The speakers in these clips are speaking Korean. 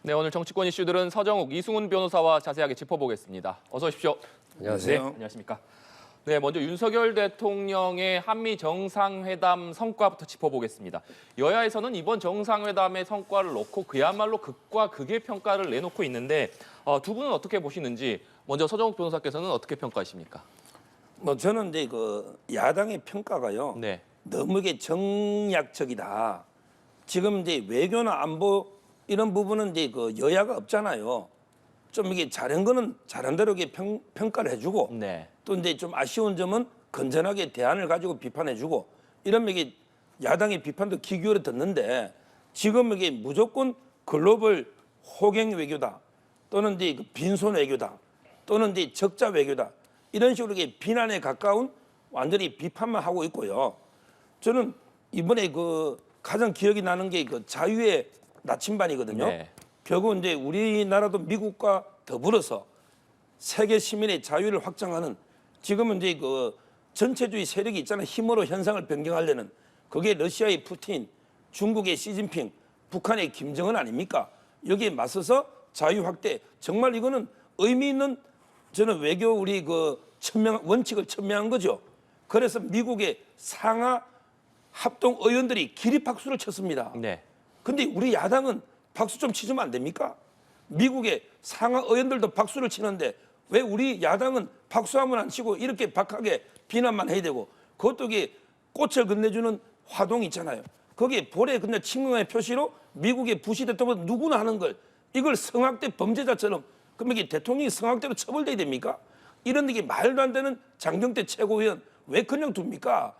네, 오늘 정치권 이슈들은 서정욱, 이승훈 변호사와 자세하게 짚어보겠습니다. 어서 오십시오. 안녕하세요. 네, 안녕하십니까. 네, 먼저 윤석열 대통령의 한미 정상회담 성과부터 짚어보겠습니다. 여야에서는 이번 정상회담의 성과를 놓고 그야말로 극과 극의 평가를 내놓고 있는데 두 분은 어떻게 보시는지 먼저 서정욱 변호사께서는 어떻게 평가하십니까? 저는 이제 그 야당의 평가가요. 네. 너무 이게 정략적이다. 지금 이제 외교나 안보 이런 부분은 이제 그 여야가 없잖아요. 좀 이게 잘한 거는 잘한 대로 이게 평가를 해주고 네. 또 이제 좀 아쉬운 점은 건전하게 대안을 가지고 비판해주고 이러면 이게 야당의 비판도 귀 기울여 듣는데 지금 이게 무조건 글로벌 호갱 외교다 또는 이제 그 빈손 외교다 또는 이제 적자 외교다 이런 식으로 이게 비난에 가까운 완전히 비판만 하고 있고요. 저는 이번에 그 가장 기억이 나는 게 그 자유의 나침반이거든요. 네. 결국 이제 우리나라도 미국과 더불어서 세계 시민의 자유를 확장하는 지금은 이제 그 전체주의 세력이 있잖아요. 힘으로 현상을 변경하려는 그게 러시아의 푸틴, 중국의 시진핑, 북한의 김정은 아닙니까? 여기에 맞서서 자유 확대 정말 이거는 의미 있는 저는 외교 우리 그 원칙을 천명한 거죠. 그래서 미국의 상하 합동 의원들이 기립박수를 쳤습니다. 네. 근데 우리 야당은 박수 좀 치주면 안 됩니까? 미국의 상하 의원들도 박수를 치는데 왜 우리 야당은 박수하면 안 치고 이렇게 박하게 비난만 해야 되고 그것도 이게 꽃을 건네주는 화동 있잖아요. 거기에 볼에 그냥 친근의 표시로 미국의 부시 대통령 누구나 하는 걸 이걸 성학대 범죄자처럼 그럼 이게 대통령이 성학대로 처벌돼야 됩니까? 이런 게 말도 안 되는 장경태 최고위원 왜 그냥 둡니까?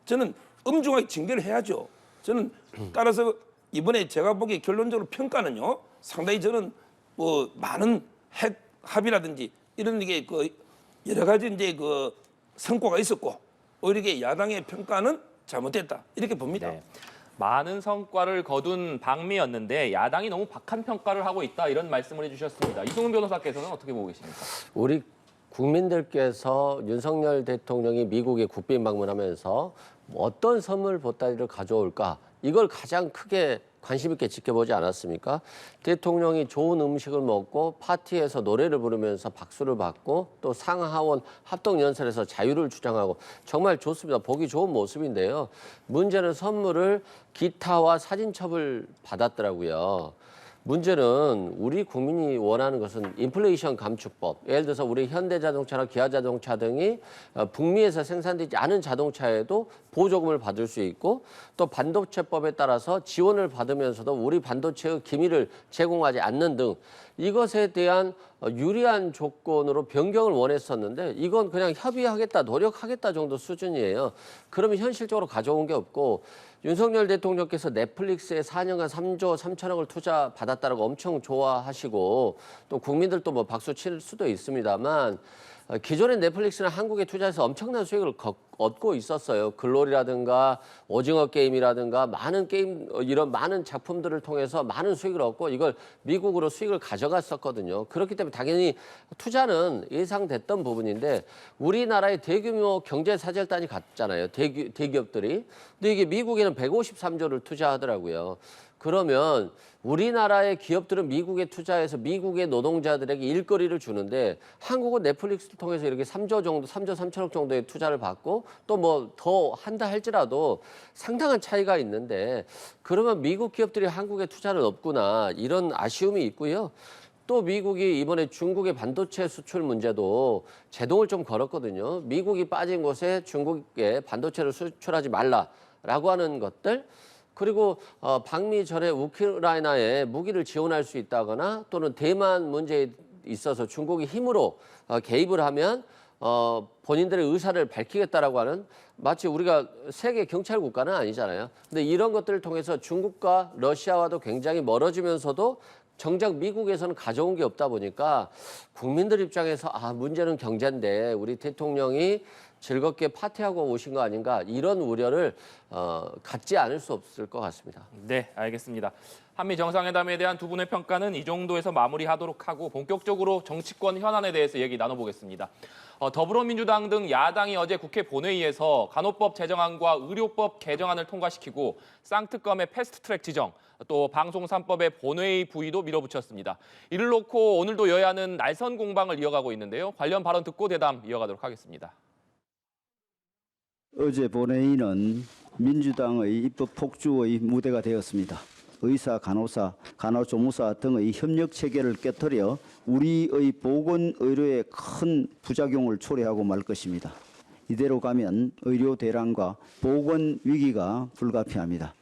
저는 엄중하게 징계를 해야죠. 저는 따라서 이번에 제가 보기에 결론적으로 평가는요. 상당히 저는 뭐 많은 핵 합의라든지 이런 게 그 여러 가지 이제 그 성과가 있었고 오히려 이게 야당의 평가는 잘못됐다 이렇게 봅니다. 네. 많은 성과를 거둔 방미였는데 야당이 너무 박한 평가를 하고 있다 이런 말씀을 해주셨습니다. 이승훈 변호사께서는 어떻게 보고 계십니까? 우리 국민들께서 윤석열 대통령이 미국에 국빈 방문하면서 어떤 선물 보따리를 가져올까 이걸 가장 크게 관심 있게 지켜보지 않았습니까? 대통령이 좋은 음식을 먹고 파티에서 노래를 부르면서 박수를 받고 또 상하원 합동연설에서 자유를 주장하고 정말 좋습니다. 보기 좋은 모습인데요. 문제는 선물을 기타와 사진첩을 받았더라고요. 문제는 우리 국민이 원하는 것은 인플레이션 감축법. 예를 들어서 우리 현대자동차나 기아자동차 등이 북미에서 생산되지 않은 자동차에도 보조금을 받을 수 있고 또 반도체법에 따라서 지원을 받으면서도 우리 반도체의 기밀을 제공하지 않는 등 이것에 대한 유리한 조건으로 변경을 원했었는데 이건 그냥 협의하겠다, 노력하겠다 정도 수준이에요. 그러면 현실적으로 가져온 게 없고 윤석열 대통령께서 넷플릭스에 4년간 3조 3천억을 투자 받았다라고 엄청 좋아하시고 또 국민들도 뭐 박수 칠 수도 있습니다만 기존의 넷플릭스는 한국에 투자해서 엄청난 수익을 얻고 있었어요. 글로리라든가 오징어 게임이라든가 많은 게임 이런 많은 작품들을 통해서 많은 수익을 얻고 이걸 미국으로 수익을 가져갔었거든요. 그렇기 때문에 당연히 투자는 예상됐던 부분인데 우리나라의 대규모 경제사절단이 갔잖아요. 대기업들이. 근데 이게 미국에는 153조를 투자하더라고요. 그러면 우리나라의 기업들은 미국에 투자해서 미국의 노동자들에게 일거리를 주는데 한국은 넷플릭스를 통해서 이렇게 3조 정도, 3조 3천억 정도의 투자를 받고 또 뭐 더 한다 할지라도 상당한 차이가 있는데 그러면 미국 기업들이 한국에 투자는 없구나 이런 아쉬움이 있고요. 또 미국이 이번에 중국의 반도체 수출 문제도 제동을 좀 걸었거든요. 미국이 빠진 곳에 중국에 반도체를 수출하지 말라라고 하는 것들 그리고 방미 전에 우크라이나에 무기를 지원할 수 있다거나 또는 대만 문제에 있어서 중국이 힘으로 개입을 하면 본인들의 의사를 밝히겠다라고 하는 마치 우리가 세계 경찰 국가는 아니잖아요. 근데 이런 것들을 통해서 중국과 러시아와도 굉장히 멀어지면서도 정작 미국에서는 가져온 게 없다 보니까 국민들 입장에서 문제는 경제인데 우리 대통령이 즐겁게 파티하고 오신 거 아닌가 이런 우려를 갖지 않을 수 없을 것 같습니다. 네, 알겠습니다. 한미 정상회담에 대한 두 분의 평가는 이 정도에서 마무리하도록 하고 본격적으로 정치권 현안에 대해서 얘기 나눠보겠습니다. 더불어민주당 등 야당이 어제 국회 본회의에서 간호법 제정안과 의료법 개정안을 통과시키고 쌍특검의 패스트트랙 지정, 또 방송 3법의 본회의 부의도 밀어붙였습니다. 이를 놓고 오늘도 여야는 날선 공방을 이어가고 있는데요. 관련 발언 듣고 대담 이어가도록 하겠습니다. 어제 본회의는 민주당의 입법 폭주의 무대가 되었습니다. 의사, 간호사, 간호조무사 등의 협력 체계를 깨뜨려 우리의 보건 의료에 큰 부작용을 초래하고 말 것입니다. 이대로 가면 의료 대란과 보건 위기가 불가피합니다.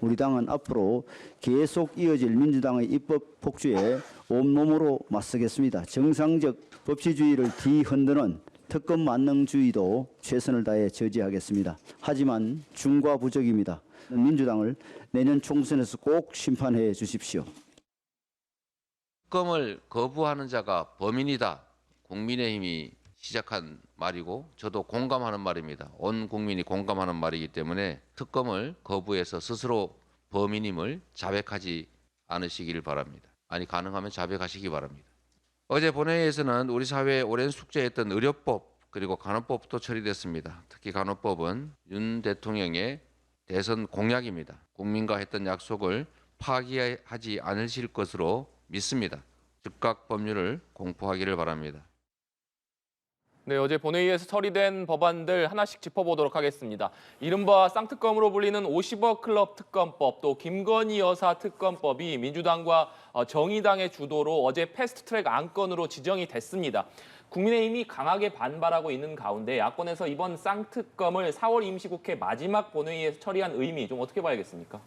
우리 당은 앞으로 계속 이어질 민주당의 입법 폭주에 온몸으로 맞서겠습니다. 정상적 법치주의를 뒤흔드는 특검 만능주의도 최선을 다해 저지하겠습니다. 하지만 중과 부적입니다. 민주당을 내년 총선에서 꼭 심판해 주십시오. 특검을 거부하는 자가 범인이다. 국민의힘이 시작한 말이고 저도 공감하는 말입니다. 온 국민이 공감하는 말이기 때문에 특검을 거부해서 스스로 범인임을 자백하지 않으시길 바랍니다. 아니 가능하면 자백하시기 바랍니다. 어제 본회의에서는 우리 사회의 오랜 숙제였던 의료법 그리고 간호법도 처리됐습니다. 특히 간호법은 윤 대통령의 대선 공약입니다. 국민과 했던 약속을 파기하지 않으실 것으로 믿습니다. 즉각 법률을 공포하기를 바랍니다. 네, 어제 본회의에서 처리된 법안들 하나씩 짚어보도록 하겠습니다. 이른바 쌍특검으로 불리는 50억 클럽 특검법, 또 김건희 여사 특검법이 민주당과 정의당의 주도로 어제 패스트트랙 안건으로 지정이 됐습니다. 국민의힘이 강하게 반발하고 있는 가운데 야권에서 이번 쌍특검을 4월 임시국회 마지막 본회의에서 처리한 의미 좀 어떻게 봐야겠습니까?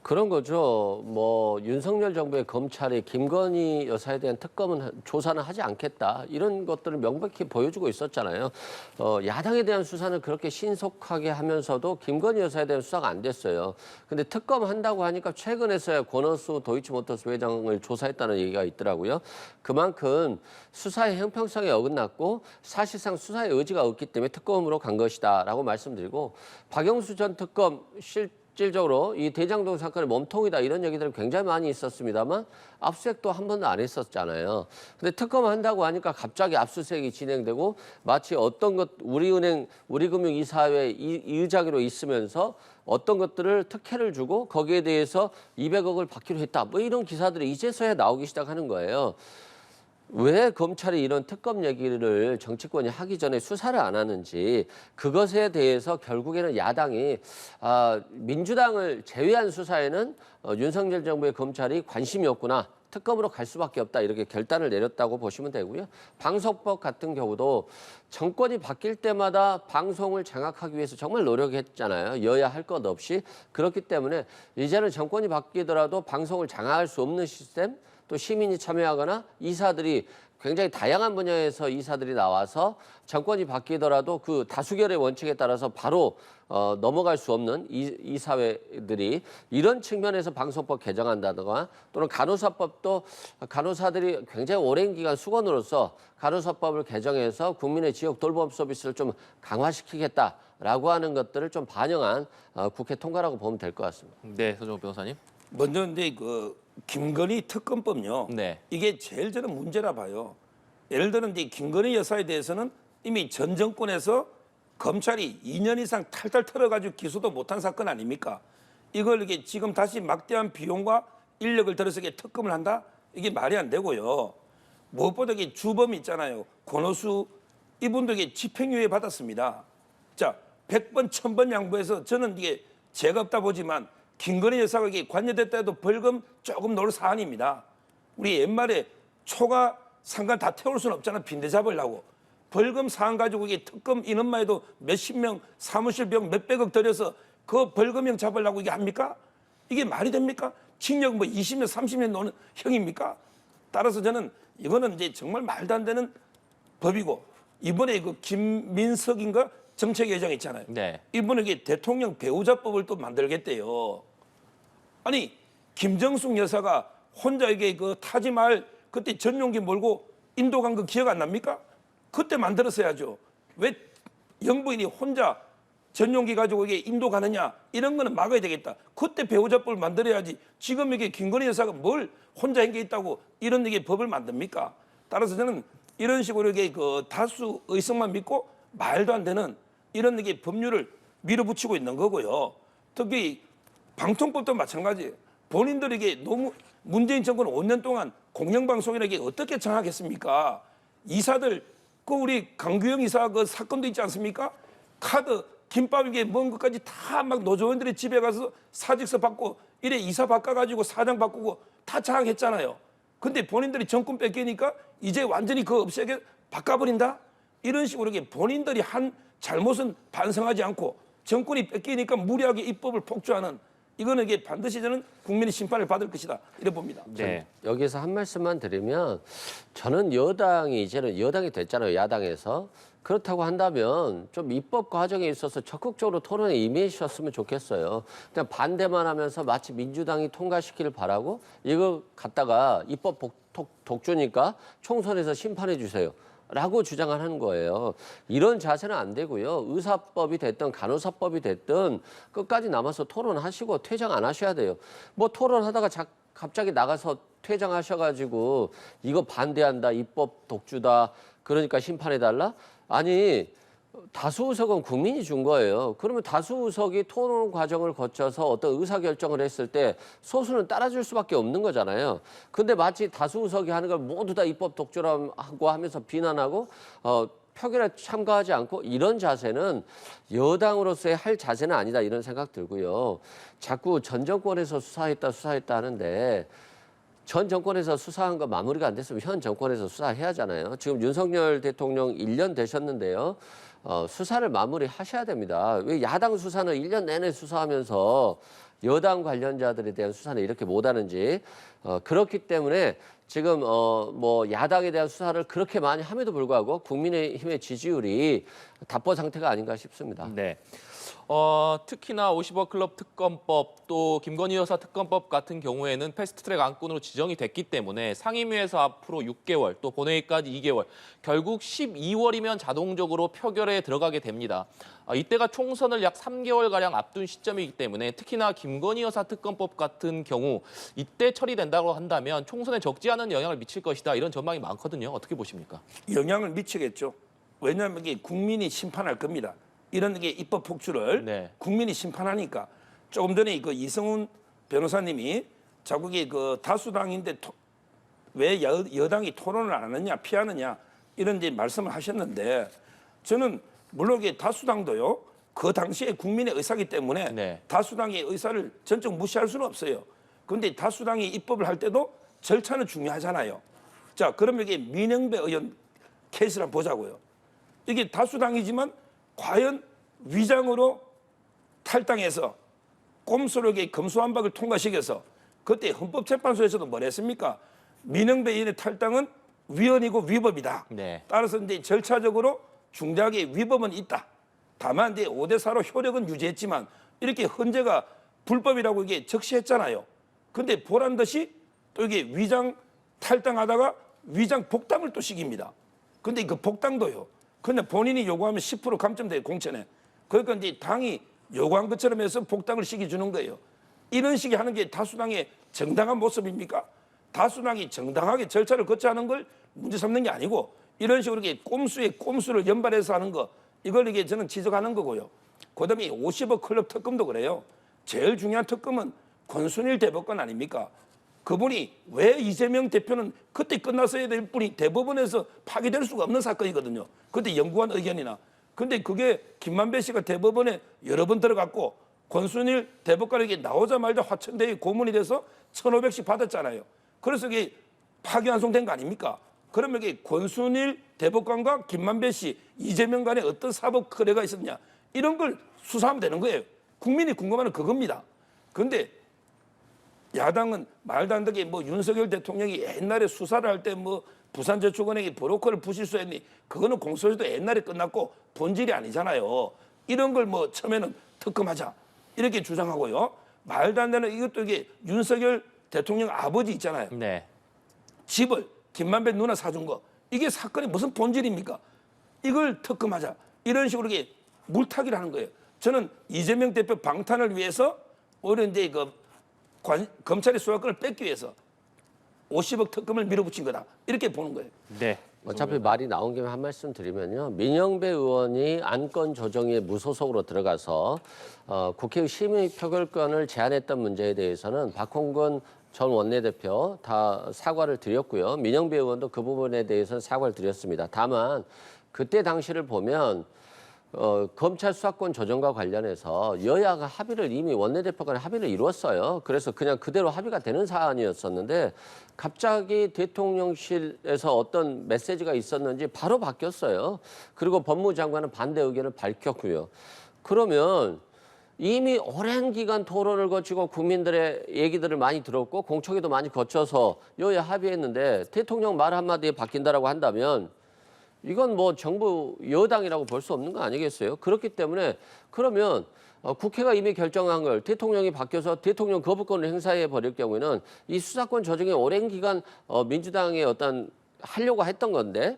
그런 거죠. 뭐 윤석열 정부의 검찰이 김건희 여사에 대한 특검은 조사는 하지 않겠다. 이런 것들을 명백히 보여주고 있었잖아요. 야당에 대한 수사는 그렇게 신속하게 하면서도 김건희 여사에 대한 수사가 안 됐어요. 근데 특검 한다고 하니까 최근에서야 권오수 도이치모터스 회장을 조사했다는 얘기가 있더라고요. 그만큼 수사의 형평성에 어긋났고 사실상 수사의 의지가 없기 때문에 특검으로 간 것이다라고 말씀드리고, 박영수 전 특검 실질적으로 이 대장동 사건의 몸통이다 이런 얘기들이 굉장히 많이 있었습니다만 압수수색도 한 번도 안 했었잖아요. 근데 특검 한다고 하니까 갑자기 압수수색이 진행되고 마치 어떤 것 우리은행, 우리금융이사회 이의자기로 있으면서 어떤 것들을 특혜를 주고 거기에 대해서 200억을 받기로 했다. 뭐 이런 기사들이 이제서야 나오기 시작하는 거예요. 왜 검찰이 이런 특검 얘기를 정치권이 하기 전에 수사를 안 하는지, 그것에 대해서 결국에는 야당이 민주당을 제외한 수사에는 윤석열 정부의 검찰이 관심이 없구나, 특검으로 갈 수밖에 없다, 이렇게 결단을 내렸다고 보시면 되고요. 방송법 같은 경우도 정권이 바뀔 때마다 방송을 장악하기 위해서 정말 노력했잖아요. 여야 할 것 없이. 그렇기 때문에 이제는 정권이 바뀌더라도 방송을 장악할 수 없는 시스템, 또 시민이 참여하거나 이사들이 굉장히 다양한 분야에서 이사들이 나와서 정권이 바뀌더라도 그 다수결의 원칙에 따라서 바로 넘어갈 수 없는 이사회들이 이런 측면에서 방송법 개정한다든가, 또는 간호사법도 간호사들이 굉장히 오랜 기간 수건으로서 간호사법을 개정해서 국민의 지역 돌봄 서비스를 좀 강화시키겠다라고 하는 것들을 좀 반영한 국회 통과라고 보면 될 것 같습니다. 네, 서정호 변호사님. 먼저 이제 김건희 특검법요. 네. 이게 제일 저는 문제라 봐요. 예를 들어 이제 김건희 여사에 대해서는 이미 전 정권에서 검찰이 2년 이상 탈탈 털어가지고 기소도 못한 사건 아닙니까? 이걸 이게 지금 다시 막대한 비용과 인력을 들여서 이게 특검을 한다? 이게 말이 안 되고요. 무엇보다 이게 주범이 있잖아요. 권오수 이분도 이게 집행유예 받았습니다. 자, 100번, 1000번 양보해서 저는 이게 죄가 없다 보지만 김건희 여사가 이게 관여됐다 해도 벌금 조금 넣을 사안입니다. 우리 옛말에 초과 상관 다 태울 수는 없잖아. 빈대 잡으려고. 벌금 사안 가지고 이게 특검 인원만 해도 몇십 명 사무실 비용 몇백억 들여서 그 벌금형 잡으려고 이게 합니까? 이게 말이 됩니까? 징역 뭐 20년, 30년 노는 형입니까? 따라서 저는 이거는 이제 정말 말도 안 되는 법이고, 이번에 그 김민석인가 정책회장 있잖아요. 네. 이번에 이게 대통령 배우자법을 또 만들겠대요. 아니 김정숙 여사가 혼자 이게 그 타지말 그때 전용기 몰고 인도 간 거 기억 안 납니까? 그때 만들었어야죠. 왜 영부인이 혼자 전용기 가지고 이게 인도 가느냐, 이런 거는 막아야 되겠다. 그때 배우자법을 만들어야지. 지금 이게 김건희 여사가 뭘 혼자 한 게 있다고 이런 이게 법을 만듭니까? 따라서 저는 이런 식으로 이게 그 다수 의석만 믿고 말도 안 되는 이런 이게 법률을 밀어붙이고 있는 거고요. 특히 방통법도 마찬가지. 본인들에게 너무 문재인 정권 5년 동안 공영방송이라게 어떻게 장악했습니까? 이사들 그 우리 강규영 이사 그 사건도 있지 않습니까? 카드 김밥이게 먼 것까지 다 막 노조원들의 집에 가서 사직서 받고 이래 이사 바꿔가지고 사장 바꾸고 다 장악했잖아요. 근데 본인들이 정권 뺏기니까 이제 완전히 그 없애게 바꿔버린다? 이런 식으로 이렇게 본인들이 한 잘못은 반성하지 않고 정권이 뺏기니까 무리하게 입법을 폭주하는 이거는 이게 반드시 저는 국민의 심판을 받을 것이다 이래 봅니다. 네. 여기서 한 말씀만 드리면 저는 여당이 이제는 여당이 됐잖아요. 야당에서. 그렇다고 한다면 좀 입법 과정에 있어서 적극적으로 토론에 임해주셨으면 좋겠어요. 그냥 반대만 하면서 마치 민주당이 통과시키길 바라고 이거 갖다가 입법 독주니까 총선에서 심판해 주세요. 라고 주장을 하는 거예요. 이런 자세는 안 되고요. 의사법이 됐든 간호사법이 됐든 끝까지 남아서 토론하시고 퇴장 안 하셔야 돼요. 뭐 토론하다가 갑자기 나가서 퇴장하셔가지고 이거 반대한다, 입법 독주다, 그러니까 심판해달라? 아니 다수 의석은 국민이 준 거예요. 그러면 다수 의석이 토론 과정을 거쳐서 어떤 의사결정을 했을 때 소수는 따라줄 수밖에 없는 거잖아요. 근데 마치 다수 의석이 하는 걸 모두 다 입법 독주라고 하면서 비난하고 표결에 참가하지 않고 이런 자세는 여당으로서의 할 자세는 아니다 이런 생각 들고요. 자꾸 전 정권에서 수사했다 하는데 전 정권에서 수사한 거 마무리가 안 됐으면 현 정권에서 수사해야 하잖아요. 지금 윤석열 대통령 1년 되셨는데요. 수사를 마무리하셔야 됩니다. 왜 야당 수사는 1년 내내 수사하면서 여당 관련자들에 대한 수사는 이렇게 못하는지 그렇기 때문에 지금 뭐 야당에 대한 수사를 그렇게 많이 함에도 불구하고 국민의힘의 지지율이 답보 상태가 아닌가 싶습니다. 네. 특히나 50억 클럽 특검법 또 김건희 여사 특검법 같은 경우에는 패스트트랙 안건으로 지정이 됐기 때문에 상임위에서 앞으로 6개월 또 본회의까지 2개월 결국 12월이면 자동적으로 표결에 들어가게 됩니다. 이때가 총선을 약 3개월가량 앞둔 시점이기 때문에 특히나 김건희 여사 특검법 같은 경우 이때 처리된다고 한다면 총선에 적지 않은 영향을 미칠 것이다 이런 전망이 많거든요. 어떻게 보십니까? 영향을 미치겠죠. 왜냐하면 이게 국민이 심판할 겁니다. 이런 게 입법 폭주를 네. 국민이 심판하니까 조금 전에 그 이성훈 변호사님이 자꾸 그 다수당인데 왜 여당이 토론을 안 하느냐 피하느냐 이런 이제 말씀을 하셨는데 저는 물론 이게 다수당도요 그 당시에 국민의 의사이기 때문에 네. 다수당의 의사를 전적 무시할 수는 없어요. 그런데 다수당이 입법을 할 때도 절차는 중요하잖아요. 자 그러면 이게 민영배 의원 케이스를 한번 보자고요. 이게 다수당이지만 과연 위장으로 탈당해서 꼼수록의 검수완박을 통과시켜서 그때 헌법재판소에서도 뭘 했습니까? 민영배 의원의 탈당은 위헌이고 위법이다. 네. 따라서 이제 절차적으로 중대하게 위법은 있다. 다만 이제 5대4로 효력은 유지했지만 이렇게 헌재가 불법이라고 이게 적시했잖아요. 근데 보란 듯이 또 이게 위장 탈당하다가 위장 복당을 또 시킵니다. 근데 그 복당도요. 근데 본인이 요구하면 10% 감점돼요, 공천에. 그러니까 이제 당이 요구한 것처럼 해서 복당을 시켜주는 거예요. 이런 식의 하는 게 다수당의 정당한 모습입니까? 다수당이 정당하게 절차를 거쳐 하는 걸 문제 삼는 게 아니고 이런 식으로 이렇게 꼼수에 꼼수를 연발해서 하는 거 이걸 이게 저는 지적하는 거고요. 그다음에 50억 클럽 특검도 그래요. 제일 중요한 특검은 권순일 대법관 아닙니까? 그분이 왜 이재명 대표는 그때 끝났어야 될 분이 대법원에서 파기될 수가 없는 사건이거든요. 그때 연구한 의견이나. 근데 그게 김만배 씨가 대법원에 여러 번 들어갔고 권순일 대법관에게 나오자마자 화천대에 고문이 돼서 1,500씩 받았잖아요. 그래서 이게 파기환송된 거 아닙니까? 그러면 이게 권순일 대법관과 김만배 씨, 이재명 간에 어떤 사법 거래가 있었냐 이런 걸 수사하면 되는 거예요. 국민이 궁금한 그겁니다. 근데 야당은 말도 안 되게 뭐 윤석열 대통령이 옛날에 수사를 할 때 뭐 부산저축은행이 브로커를 부실 수 했니 그거는 공소시효도 옛날에 끝났고 본질이 아니잖아요. 이런 걸 뭐 처음에는 특검하자 이렇게 주장하고요. 말도 안 되는 이것도 이게 윤석열 대통령 아버지 있잖아요. 네. 집을 김만배 누나 사준 거 이게 사건이 무슨 본질입니까? 이걸 특검하자 이런 식으로 이게 물타기를 하는 거예요. 저는 이재명 대표 방탄을 위해서 오히려 이제 검찰의 수사권을 뺏기 위해서 50억 특검을 밀어붙인 거다. 이렇게 보는 거예요. 네. 어차피 말이 나온 김에 한 말씀 드리면요. 민영배 의원이 안건 조정에 무소속으로 들어가서 국회의 심의 표결권을 제한했던 문제에 대해서는 박홍근 전 원내대표 다 사과를 드렸고요. 민영배 의원도 그 부분에 대해서는 사과를 드렸습니다. 다만 그때 당시를 보면 검찰 수사권 조정과 관련해서 여야가 합의를 이미 원내대표 간에 합의를 이루었어요. 그래서 그냥 그대로 합의가 되는 사안이었었는데 갑자기 대통령실에서 어떤 메시지가 있었는지 바로 바뀌었어요. 그리고 법무장관은 반대 의견을 밝혔고요. 그러면 이미 오랜 기간 토론을 거치고 국민들의 얘기들을 많이 들었고 공청회도 많이 거쳐서 여야 합의했는데 대통령 말 한마디에 바뀐다라고 한다면 이건 뭐 정부 여당이라고 볼 수 없는 거 아니겠어요? 그렇기 때문에 그러면 국회가 이미 결정한 걸 대통령이 바뀌어서 대통령 거부권을 행사해 버릴 경우에는 이 수사권 조정에 오랜 기간 민주당이 어떤 하려고 했던 건데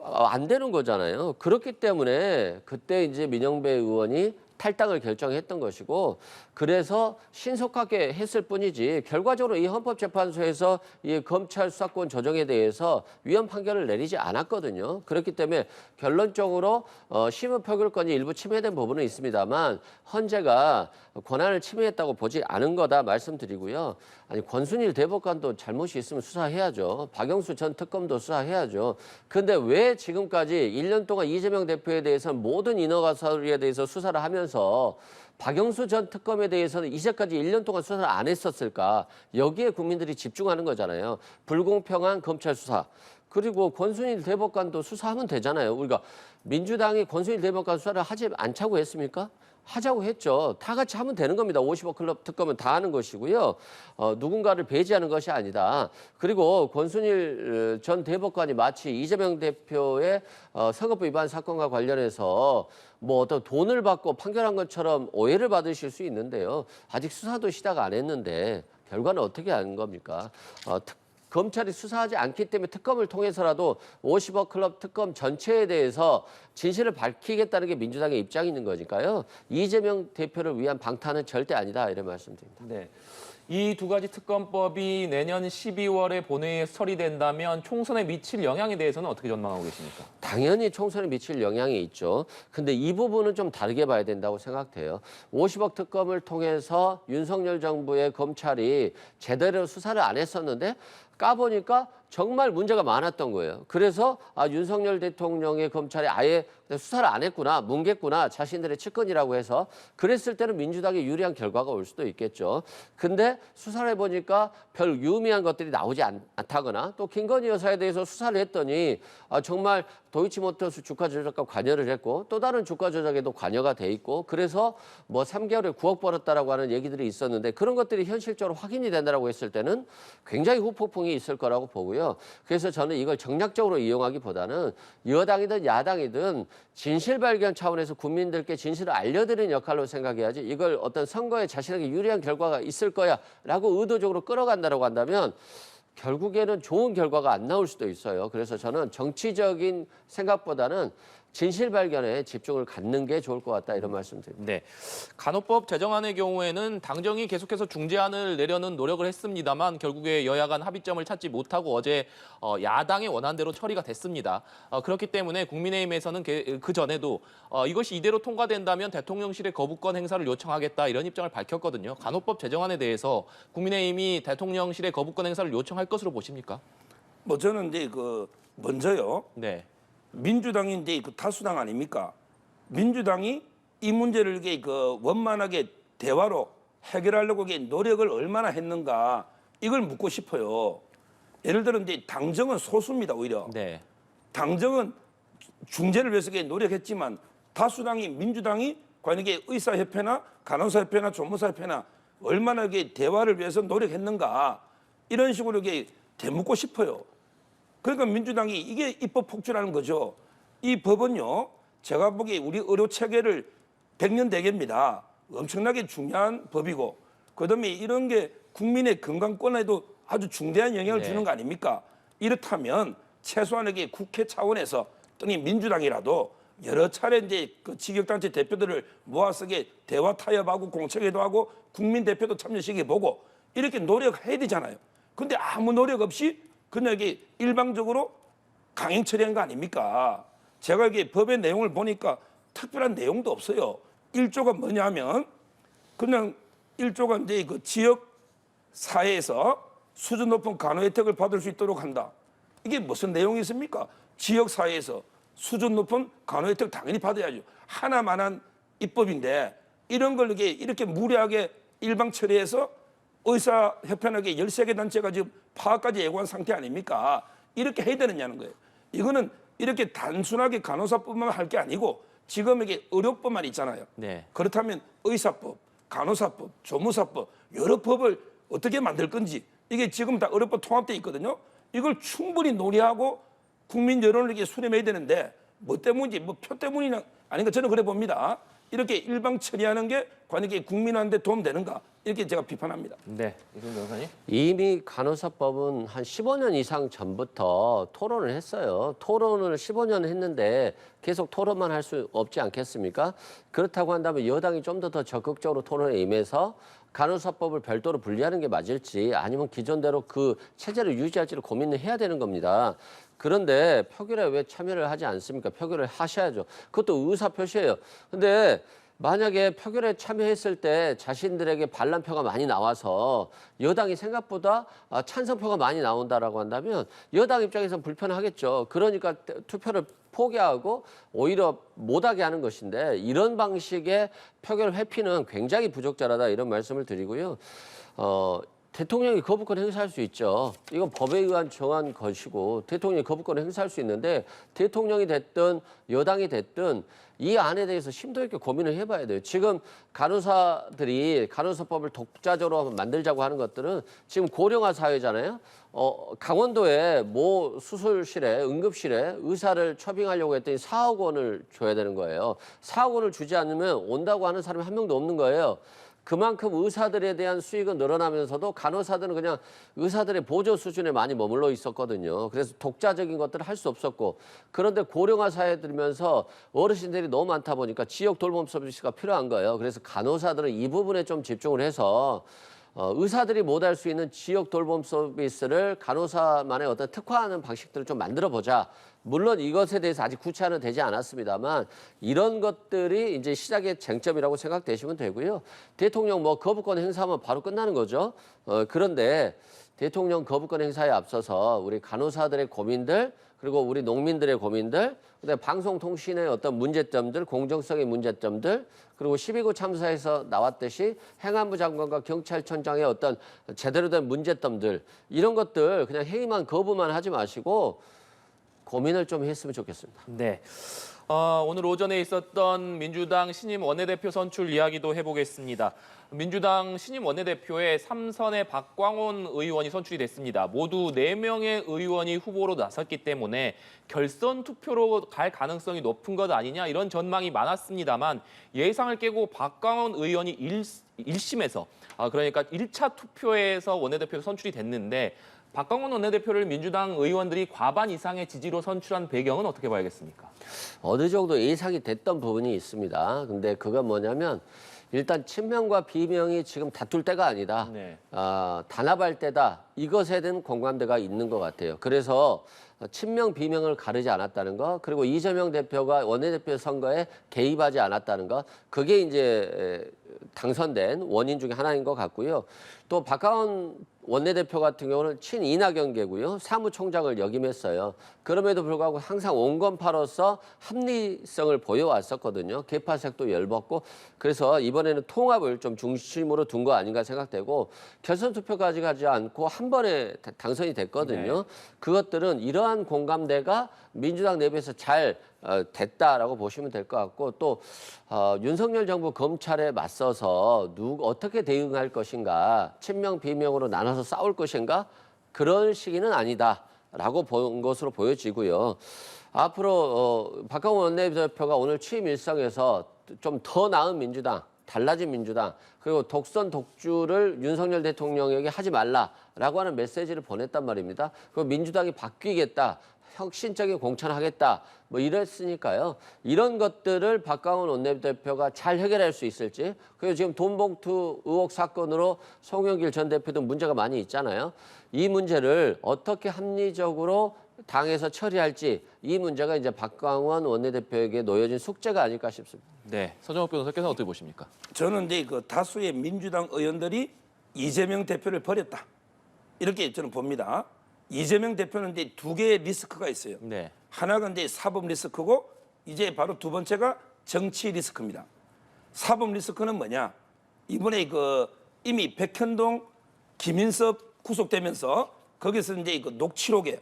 안 되는 거잖아요. 그렇기 때문에 그때 이제 민영배 의원이 탈당을 결정했던 것이고 그래서 신속하게 했을 뿐이지 결과적으로 이 헌법재판소에서 이 검찰 수사권 조정에 대해서 위헌 판결을 내리지 않았거든요. 그렇기 때문에 결론적으로 심의 표결권이 일부 침해된 부분은 있습니다만 헌재가 권한을 침해했다고 보지 않은 거다 말씀드리고요. 아니 권순일 대법관도 잘못이 있으면 수사해야죠. 박영수 전 특검도 수사해야죠. 근데 왜 지금까지 1년 동안 이재명 대표에 대해서는 모든 인허가서에 대해서 수사를 하면서 박영수 전 특검에 대해서는 이제까지 1년 동안 수사를 안 했었을까? 여기에 국민들이 집중하는 거잖아요. 불공평한 검찰 수사. 그리고 권순일 대법관도 수사하면 되잖아요. 우리가 민주당이 권순일 대법관 수사를 하지 않자고 했습니까? 하자고 했죠. 다 같이 하면 되는 겁니다. 50억 클럽 특검은 다 하는 것이고요. 누군가를 배제하는 것이 아니다. 그리고 권순일 전 대법관이 마치 이재명 대표의 선거법 위반 사건과 관련해서 뭐 어떤 돈을 받고 판결한 것처럼 오해를 받으실 수 있는데요. 아직 수사도 시작 안 했는데 결과는 어떻게 하는 겁니까? 검찰이 수사하지 않기 때문에 특검을 통해서라도 50억 클럽 특검 전체에 대해서 진실을 밝히겠다는 게 민주당의 입장이 있는 거니까요. 이재명 대표를 위한 방탄은 절대 아니다 이런 말씀드립니다. 네. 이 두 가지 특검법이 내년 12월에 본회의에 처리된다면 총선에 미칠 영향에 대해서는 어떻게 전망하고 계십니까? 당연히 총선에 미칠 영향이 있죠. 근데 이 부분은 좀 다르게 봐야 된다고 생각돼요. 50억 특검을 통해서 윤석열 정부의 검찰이 제대로 수사를 안 했었는데 까보니까 정말 문제가 많았던 거예요. 그래서 윤석열 대통령의 검찰이 아예 수사를 안 했구나, 뭉갰구나, 자신들의 측근이라고 해서 그랬을 때는 민주당이 유리한 결과가 올 수도 있겠죠. 근데 수사를 해보니까 별 유의미한 것들이 나오지 않다거나 또 김건희 여사에 대해서 수사를 했더니 정말 도이치모터스 주가 조작과 관여를 했고 또 다른 주가 조작에도 관여가 돼 있고 그래서 뭐 3개월에 9억 벌었다라고 하는 얘기들이 있었는데 그런 것들이 현실적으로 확인이 된다라고 했을 때는 굉장히 후폭풍이 있을 거라고 보고요. 그래서 저는 이걸 정략적으로 이용하기보다는 여당이든 야당이든 진실 발견 차원에서 국민들께 진실을 알려드리는 역할로 생각해야지 이걸 어떤 선거에 자신에게 유리한 결과가 있을 거야라고 의도적으로 끌어간다라고 한다면 결국에는 좋은 결과가 안 나올 수도 있어요. 그래서 저는 정치적인 생각보다는 진실 발견에 집중을 갖는 게 좋을 것 같다 이런 말씀드립니다. 네, 간호법 제정안의 경우에는 당정이 계속해서 중재안을 내려는 노력을 했습니다만 결국에 여야 간 합의점을 찾지 못하고 어제 야당의 원안대로 처리가 됐습니다. 그렇기 때문에 국민의힘에서는 그 전에도 이것이 이대로 통과된다면 대통령실의 거부권 행사를 요청하겠다 이런 입장을 밝혔거든요. 간호법 제정안에 대해서 국민의힘이 대통령실의 거부권 행사를 요청할 것으로 보십니까? 뭐 저는 이제 먼저요. 네. 민주당이 이제 다수당 아닙니까? 민주당이 이 문제를 이게 원만하게 대화로 해결하려고 이게 노력을 얼마나 했는가 이걸 묻고 싶어요. 예를 들어 이제 당정은 소수입니다 오히려. 네. 당정은 중재를 위해서 노력했지만 다수당이 민주당이 과연 이게 의사협회나 간호사협회나 조무사협회나 얼마나 이게 대화를 위해서 노력했는가 이런 식으로 이게 되묻고 싶어요. 그러니까 민주당이 이게 입법 폭주라는 거죠. 이 법은요, 제가 보기에 우리 의료 체계를 100년 대계입니다. 엄청나게 중요한 법이고, 그다음에 이런 게 국민의 건강권에도 아주 중대한 영향을 주는 거 아닙니까? 이렇다면 최소한 이게 국회 차원에서 또는 민주당이라도 여러 차례 이제 그 직역단체 대표들을 모아서 대화 타협하고 공청회도 하고 국민 대표도 참여시켜 보고 이렇게 노력해야 되잖아요. 근데 아무 노력 없이 그냥 이게 일방적으로 강행 처리한 거 아닙니까? 제가 이게 법의 내용을 보니까 특별한 내용도 없어요. 1조가 뭐냐면 그냥 1조가 이제 그 지역 사회에서 수준 높은 간호 혜택을 받을 수 있도록 한다. 이게 무슨 내용이 있습니까? 지역 사회에서 수준 높은 간호 혜택 당연히 받아야죠. 하나만한 입법인데 이런 걸 이렇게 무리하게 일방 처리해서 의사협회나게 13개 단체가 지금 파업까지 예고한 상태 아닙니까? 이렇게 해야 되느냐는 거예요. 이거는 이렇게 단순하게 간호사법만 할 게 아니고 지금 이게 의료법만 있잖아요. 네. 그렇다면 의사법, 간호사법, 조무사법 여러 법을 어떻게 만들 건지 이게 지금 다 의료법 통합돼 있거든요. 이걸 충분히 논의하고 국민 여론을 이렇게 수렴해야 되는데 뭐 때문인지 뭐 표 때문이냐 아닌가 저는 그래 봅니다. 이렇게 일방 처리하는 게 과연 이게 국민한테 도움되는가 이렇게 제가 비판합니다. 네, 이승훈 변호사님. 이미 간호사법은 한 15년 이상 전부터 토론을 했어요. 토론을 15년 했는데 계속 토론만 할 수 없지 않겠습니까? 그렇다고 한다면 여당이 좀 더 적극적으로 토론에 임해서 간호사법을 별도로 분리하는 게 맞을지 아니면 기존대로 그 체제를 유지할지를 고민을 해야 되는 겁니다. 그런데 표결에 왜 참여를 하지 않습니까? 표결을 하셔야죠. 그것도 의사 표시예요. 근데 만약에 표결에 참여했을 때 자신들에게 반란표가 많이 나와서 여당이 생각보다 찬성표가 많이 나온다라고 한다면 여당 입장에서는 불편하겠죠. 그러니까 투표를 포기하고 오히려 못하게 하는 것인데 이런 방식의 표결 회피는 굉장히 부적절하다 이런 말씀을 드리고요. 대통령이 거부권 행사할 수 있죠. 이건 법에 의한 정한 것이고 대통령이 거부권을 행사할 수 있는데 대통령이 됐든 여당이 됐든 이 안에 대해서 심도 있게 고민을 해봐야 돼요. 지금 간호사들이 간호사법을 독자적으로 만들자고 하는 것들은 지금 고령화 사회잖아요. 강원도에 모 수술실에 응급실에 의사를 처빙하려고 했더니 4억 원을 줘야 되는 거예요. 4억 원을 주지 않으면 온다고 하는 사람이 한 명도 없는 거예요. 그만큼 의사들에 대한 수익은 늘어나면서도 간호사들은 그냥 의사들의 보조 수준에 많이 머물러 있었거든요. 그래서 독자적인 것들을 할 수 없었고 그런데 고령화 사회에 들면서 어르신들이 너무 많다 보니까 지역 돌봄 서비스가 필요한 거예요. 그래서 간호사들은 이 부분에 좀 집중을 해서 의사들이 못할 수 있는 지역 돌봄 서비스를 간호사만의 어떤 특화하는 방식들을 좀 만들어 보자. 물론 이것에 대해서 아직 구체화는 되지 않았습니다만 이런 것들이 이제 시작의 쟁점이라고 생각되시면 되고요. 대통령 뭐 거부권 행사하면 바로 끝나는 거죠. 그런데 대통령 거부권 행사에 앞서서 우리 간호사들의 고민들 그리고 우리 농민들의 고민들 그다음에 방송통신의 어떤 문제점들 공정성의 문제점들 그리고 12구 참사에서 나왔듯이 행안부 장관과 경찰청장의 어떤 제대로 된 문제점들 이런 것들 그냥 회의만 거부만 하지 마시고 고민을 좀 했으면 좋겠습니다. 네. 오늘 오전에 있었던 민주당 신임 원내대표 선출 이야기도 해보겠습니다. 민주당 신임 원내대표에 3선의 박광온 의원이 선출이 됐습니다. 모두 4명의 의원이 후보로 나섰기 때문에 결선 투표로 갈 가능성이 높은 것 아니냐 이런 전망이 많았습니다만 예상을 깨고 박광온 의원이 1심에서 그러니까 1차 투표에서 원내대표로 선출이 됐는데 박광온 원내대표를 민주당 의원들이 과반 이상의 지지로 선출한 배경은 어떻게 봐야겠습니까? 어느 정도 예상이 됐던 부분이 있습니다. 근데 그건 뭐냐면 일단 친명과 비명이 지금 다툴 때가 아니다. 네. 단합할 때다. 이것에 대한 공감대가 있는 것 같아요. 그래서 친명 비명을 가르지 않았다는 거 그리고 이재명 대표가 원내대표 선거에 개입하지 않았다는 거 그게 이제 당선된 원인 중에 하나인 것 같고요. 또 박광온 원내대표 같은 경우는 친이낙연계고요. 사무총장을 역임했어요. 그럼에도 불구하고 항상 온건파로서 합리성을 보여왔었거든요. 계파색도 열벗고 그래서 이번에는 통합을 좀 중심으로 둔 거 아닌가 생각되고 결선 투표까지 가지 않고 한 번에 당선이 됐거든요. 네. 그것들은 이러한 공감대가 민주당 내부에서 잘 됐다라고 보시면 될 것 같고 또 윤석열 정부 검찰에 맞서서 어떻게 대응할 것인가 친명 비명으로 나눠서 싸울 것인가 그런 시기는 아니다라고 본 것으로 보여지고요. 앞으로 박광온 원내대표가 오늘 취임 일성에서 좀 더 나은 민주당 달라진 민주당 그리고 독선 독주를 윤석열 대통령에게 하지 말라라고 하는 메시지를 보냈단 말입니다. 그리고 민주당이 바뀌겠다. 혁신적인 공천하겠다 뭐 이랬으니까요. 이런 것들을 박강원 원내대표가 잘 해결할 수 있을지 그리고 지금 돈봉투 의혹 사건으로 송영길 전 대표도 문제가 많이 있잖아요. 이 문제를 어떻게 합리적으로 당에서 처리할지 이 문제가 이제 박강원 원내대표에게 놓여진 숙제가 아닐까 싶습니다. 네, 서정욱 변호사께서 어떻게 보십니까? 저는 이제 그 다수의 민주당 의원들이 이재명 대표를 버렸다. 이렇게 저는 봅니다. 이재명 대표는 이제 두 개의 리스크가 있어요. 네. 하나가 이제 사법 리스크고 이제 바로 두 번째가 정치 리스크입니다. 사법 리스크는 뭐냐? 이번에 그 이미 백현동, 김인섭 구속되면서 거기서 이제 그 녹취록에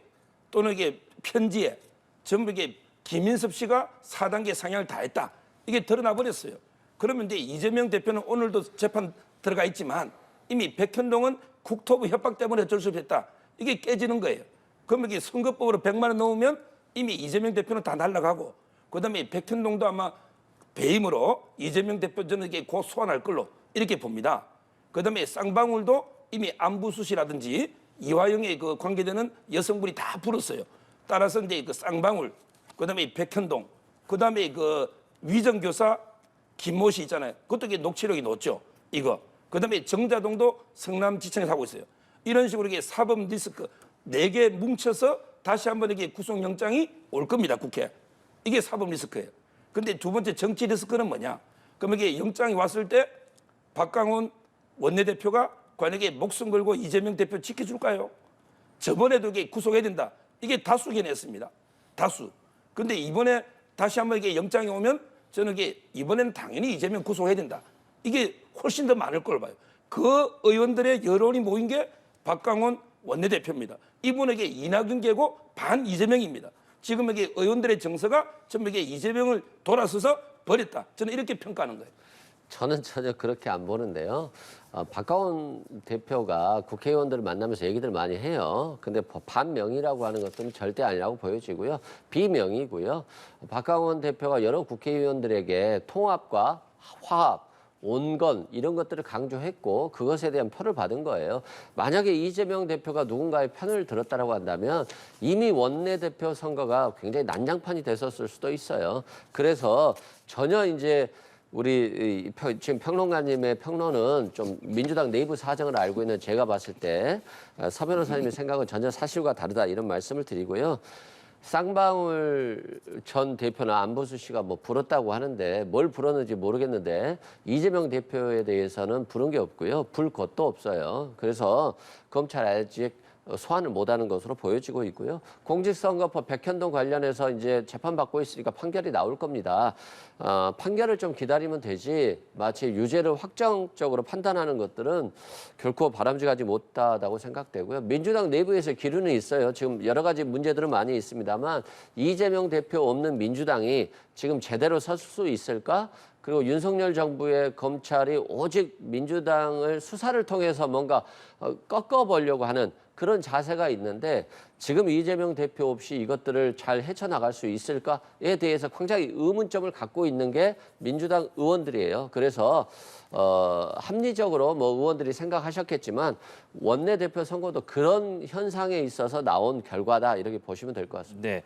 또는 이게 편지에 전부 이게 김인섭 씨가 4단계 상향을 다 했다. 이게 드러나 버렸어요. 그러면 이제 이재명 대표는 오늘도 재판 들어가 있지만 이미 백현동은 국토부 협박 때문에 어쩔 수 없었다. 이게 깨지는 거예요. 그러면 이게 선거법으로 100만 원 넘으면 이미 이재명 대표는 다 날아가고 그다음에 백현동도 아마 배임으로 이재명 대표 저는 이게 곧 소환할 걸로 이렇게 봅니다. 그다음에 쌍방울도 이미 안부수시라든지 이화영에 그 관계되는 여성분이 다 불었어요. 따라서 이제 그 쌍방울, 그다음에 백현동, 그다음에 그 위정교사 김모 씨 있잖아요. 그것도 이게 녹취록이 놓죠. 이거. 그다음에 정자동도 성남지청에서 하고 있어요. 이런 식으로 이게 사법 리스크 4개 뭉쳐서 다시 한번 이게 구속영장이 올 겁니다. 국회. 이게 사법 리스크예요. 근데 두 번째 정치 리스크는 뭐냐? 그럼 이게 영장이 왔을 때 박강원 원내대표가 만약에 목숨 걸고 이재명 대표 지켜줄까요? 저번에도 이게 구속해야 된다. 이게 다수 견해였습니다. 다수. 근데 이번에 다시 한번 이게 영장이 오면 저는 이게 이번에는 당연히 이재명 구속해야 된다. 이게 훨씬 더 많을 걸 봐요. 그 의원들의 여론이 모인 게 박강원 원내대표입니다. 이분에게 이낙연계고 반 이재명입니다. 지금 이게 의원들의 정서가 전부 이게 이재명을 돌아서서 버렸다. 저는 이렇게 평가하는 거예요. 저는 전혀 그렇게 안 보는데요. 박강원 대표가 국회의원들을 만나면서 얘기들 많이 해요. 근데 반명이라고 하는 것들은 절대 아니라고 보여지고요. 비명이고요. 박강원 대표가 여러 국회의원들에게 통합과 화합, 온건 이런 것들을 강조했고 그것에 대한 표를 받은 거예요. 만약에 이재명 대표가 누군가의 편을 들었다라고 한다면 이미 원내대표 선거가 굉장히 난장판이 됐었을 수도 있어요. 그래서 전혀 이제 우리 지금 평론가님의 평론은 좀 민주당 내부 사정을 알고 있는 제가 봤을 때 서 변호사님의 생각은 전혀 사실과 다르다 이런 말씀을 드리고요. 쌍방울 전 대표나 안보수 씨가 뭐 불었다고 하는데 뭘 불었는지 모르겠는데 이재명 대표에 대해서는 부른 게 없고요. 불 것도 없어요. 그래서 검찰 아직 소환을 못하는 것으로 보여지고 있고요. 공직선거법 백현동 관련해서 이제 재판받고 있으니까 판결이 나올 겁니다. 판결을 좀 기다리면 되지 마치 유죄를 확정적으로 판단하는 것들은 결코 바람직하지 못하다고 생각되고요. 민주당 내부에서 기류는 있어요. 지금 여러 가지 문제들은 많이 있습니다만 이재명 대표 없는 민주당이 지금 제대로 설 수 있을까? 그리고 윤석열 정부의 검찰이 오직 민주당을 수사를 통해서 뭔가 꺾어보려고 하는 그런 자세가 있는데 지금 이재명 대표 없이 이것들을 잘 헤쳐나갈 수 있을까에 대해서 굉장히 의문점을 갖고 있는 게 민주당 의원들이에요. 그래서 합리적으로 뭐 의원들이 생각하셨겠지만 원내대표 선거도 그런 현상에 있어서 나온 결과다 이렇게 보시면 될 것 같습니다. 네.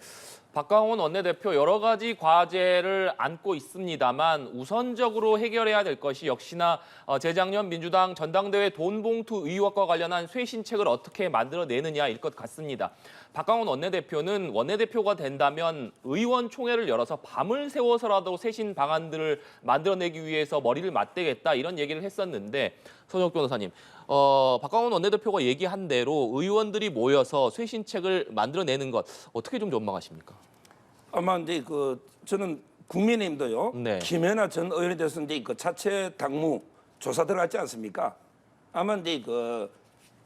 박강원 원내대표 여러 가지 과제를 안고 있습니다만 우선적으로 해결해야 될 것이 역시나 재작년 민주당 전당대회 돈봉투 의혹과 관련한 쇄신책을 어떻게 만들어내느냐일 것 같습니다. 박강원 원내대표는 원내대표가 된다면 의원총회를 열어서 밤을 새워서라도 쇄신 방안들을 만들어내기 위해서 머리를 맞대겠다 이런 얘기를 했었는데 서정욱 변호사님, 박강원 원내대표가 얘기한 대로 의원들이 모여서 쇄신책을 만들어내는 것 어떻게 좀 전망하십니까? 아마 이제 그 저는 국민의힘도요. 네. 김연아 전 의원에 대해서 이제 그 자체 당무 조사 들어갔지 않습니까? 아마 이제 그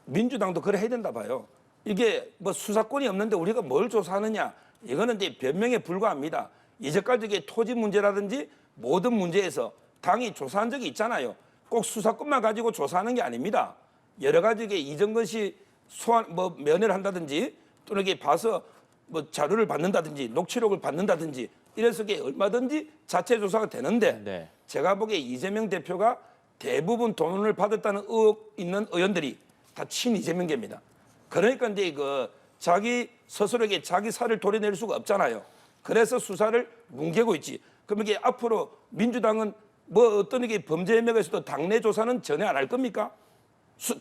민주당도 그래 해야 된다 봐요. 이게 뭐 수사권이 없는데 우리가 뭘 조사하느냐? 이거는 이제 변명에 불과합니다. 이제까지 이게 토지 문제라든지 모든 문제에서 당이 조사한 적이 있잖아요. 꼭 수사권만 가지고 조사하는 게 아닙니다. 여러 가지 이게 이정근 씨 소환 뭐 면회를 한다든지 또는 이게 봐서 뭐 자료를 받는다든지 녹취록을 받는다든지 이래서 이게 얼마든지 자체 조사가 되는데 네. 제가 보기에 이재명 대표가 대부분 돈을 받았다는 의혹 있는 의원들이 다 친이재명계입니다. 그러니까 이제 그 자기 스스로에게 자기 살을 도려낼 수가 없잖아요. 그래서 수사를 뭉개고 있지. 그럼 이게 앞으로 민주당은 뭐 어떤 이게 범죄 혐의에서도 당내 조사는 전혀 안 할 겁니까?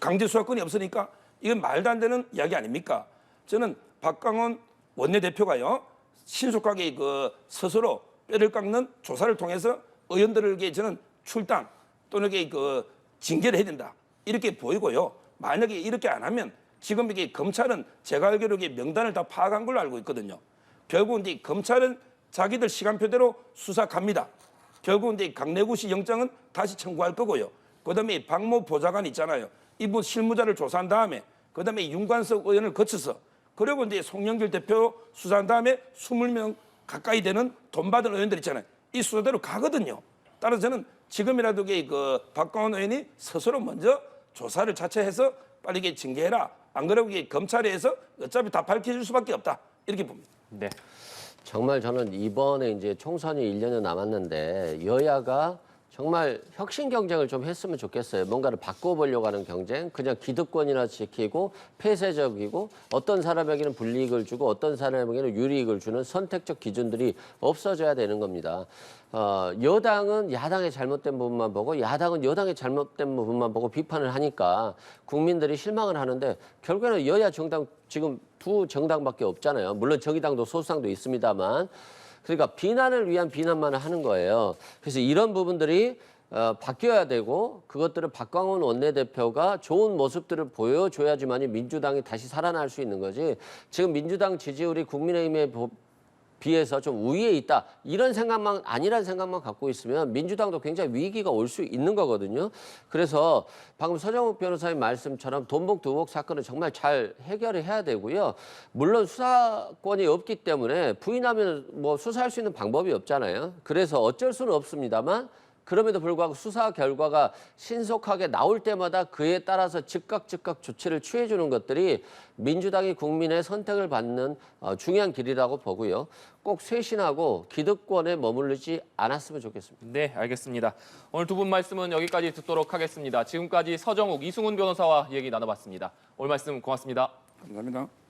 강제 수사권이 없으니까 이건 말도 안 되는 이야기 아닙니까? 저는 박광원 원내대표가요 신속하게 그 스스로 뼈를 깎는 조사를 통해서 의원들에게 저는 출당 또는 그 징계를 해야 된다 이렇게 보이고요. 만약에 이렇게 안 하면 지금 이게 검찰은 제가 알기로 이게 명단을 다 파악한 걸로 알고 있거든요. 결국 이제 검찰은 자기들 시간표대로 수사 갑니다. 결국 이제 강내구시 영장은 다시 청구할 거고요. 그다음에 박모 보좌관 있잖아요. 이분 실무자를 조사한 다음에 그다음에 윤관석 의원을 거쳐서 그리고 이제 송영길 대표 수사한 다음에 20명 가까이 되는 돈 받은 의원들 있잖아요. 이 수사대로 가거든요. 따라서 저는 지금이라도 그 박광원 의원이 스스로 먼저 조사를 자체해서 빨리 이게 징계해라. 안 그러고 이게 검찰에 해서 어차피 다 밝혀질 수밖에 없다. 이렇게 봅니다. 네. 정말 저는 이번에 이제 총선이 1년여 남았는데 여야가 정말 혁신 경쟁을 좀 했으면 좋겠어요. 뭔가를 바꿔보려고 하는 경쟁, 그냥 기득권이나 지키고 폐쇄적이고 어떤 사람에게는 불이익을 주고 어떤 사람에게는 유리익을 주는 선택적 기준들이 없어져야 되는 겁니다. 여당은 야당의 잘못된 부분만 보고 야당은 여당의 잘못된 부분만 보고 비판을 하니까 국민들이 실망을 하는데 결국에는 여야 정당 지금 두 정당밖에 없잖아요. 물론 정의당도 소수당도 있습니다만 그러니까 비난을 위한 비난만 하는 거예요. 그래서 이런 부분들이 바뀌어야 되고 그것들을 박광원 원내대표가 좋은 모습들을 보여줘야지만이 민주당이 다시 살아날 수 있는 거지. 지금 민주당 지지율이 국민의힘에 비해서 좀 우위에 있다. 이런 생각만 아니란 생각만 갖고 있으면 민주당도 굉장히 위기가 올 수 있는 거거든요. 그래서 방금 서정욱 변호사님 말씀처럼 돈복두복 사건을 정말 잘 해결을 해야 되고요. 물론 수사권이 없기 때문에 부인하면 뭐 수사할 수 있는 방법이 없잖아요. 그래서 어쩔 수는 없습니다만 그럼에도 불구하고 수사 결과가 신속하게 나올 때마다 그에 따라서 즉각 조치를 취해주는 것들이 민주당이 국민의 선택을 받는 중요한 길이라고 보고요. 꼭 쇄신하고 기득권에 머무르지 않았으면 좋겠습니다. 네, 알겠습니다. 오늘 두 분 말씀은 여기까지 듣도록 하겠습니다. 지금까지 서정욱, 이승훈 변호사와 얘기 나눠봤습니다. 오늘 말씀 고맙습니다. 감사합니다.